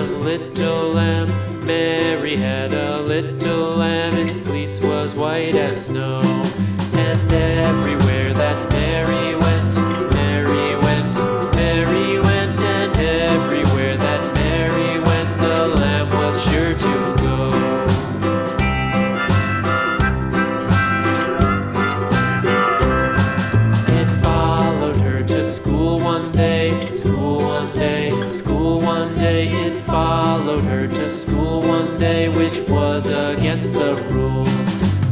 little lamb. Mary had a little lamb, its fleece was white as snow. And everywhere that Mary went, Mary went, Mary went, and everywhere that Mary went, the lamb was sure to go. It followed her to school one day, school one day, school one day. It followed her to school one day, which was against the rules.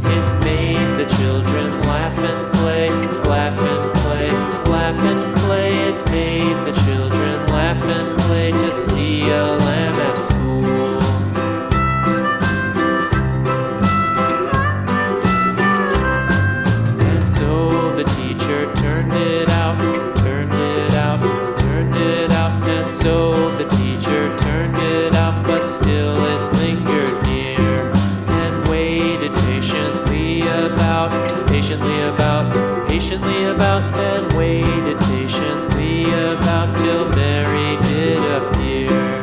It made the children laugh and play, laugh and play, laugh and play. It made the children laugh and play to see a lamb at school. And so the teacher turned it out, turned it out, turned it out. And so the teacher turned it out, but still it lingered near and waited patiently about, patiently about, and waited patiently about till Mary did appear.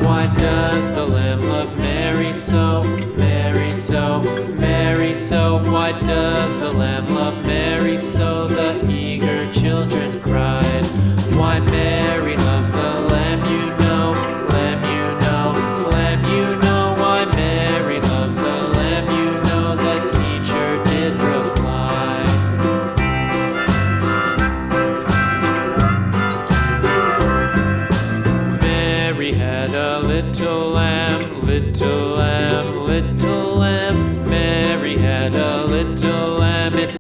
Why does the lamb love Mary so, Mary so, Mary so? Why does the lamb love Mary so? The eager children cried. Why Mary loves the lamb, you know, lamb, you know, lamb, you know. Why Mary loves the lamb, you know, the teacher did reply. Mary had a little lamb, little lamb, little lamb. Mary had a little lamb. It's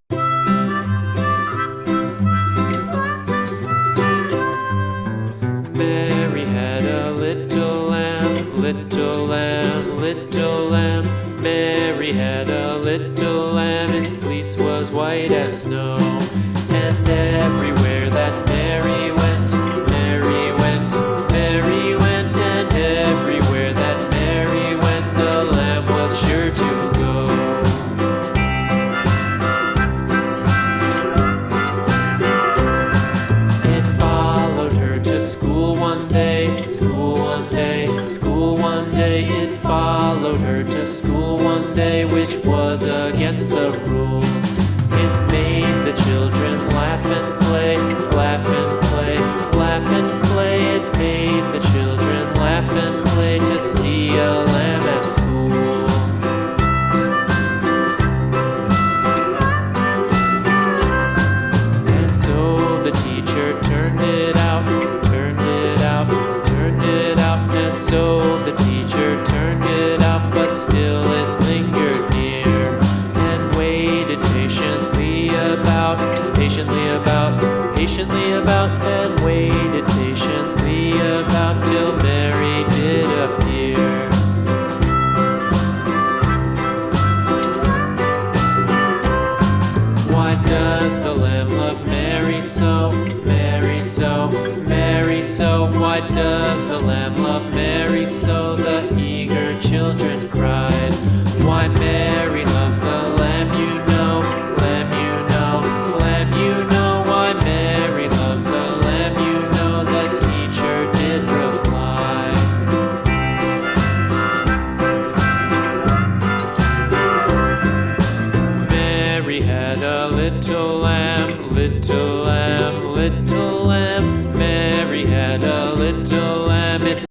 Mary had a little lamb, little lamb, little lamb. Mary had a little lamb, its fleece was white as snow. And everywhere that Mary went, Mary went, Mary went, and everywhere that Mary went, the lamb was sure to go. It followed her to school one day, school one day, school one day. It followed her to school one day, which was against the rules. It made the children laugh and play, laugh and play, laugh and play. It made the children laugh and play to see a lamb at school. And so the teacher turned it out, turned it out, turned it out. And so the teacher turned it out, but still it lingered near and waited patiently about, patiently about, and waited patiently about till Mary did appear. Why does the lamb love Mary so, Mary so, Mary so? Why does the lamb love Mary so? The eager children cried. Why Mary loves the lamb, you know, lamb, you know, lamb, you know. Why Mary loves the lamb, you know, the teacher did reply. Mary had a little lamb, little lamb, little lamb. Mary had a little lamb, its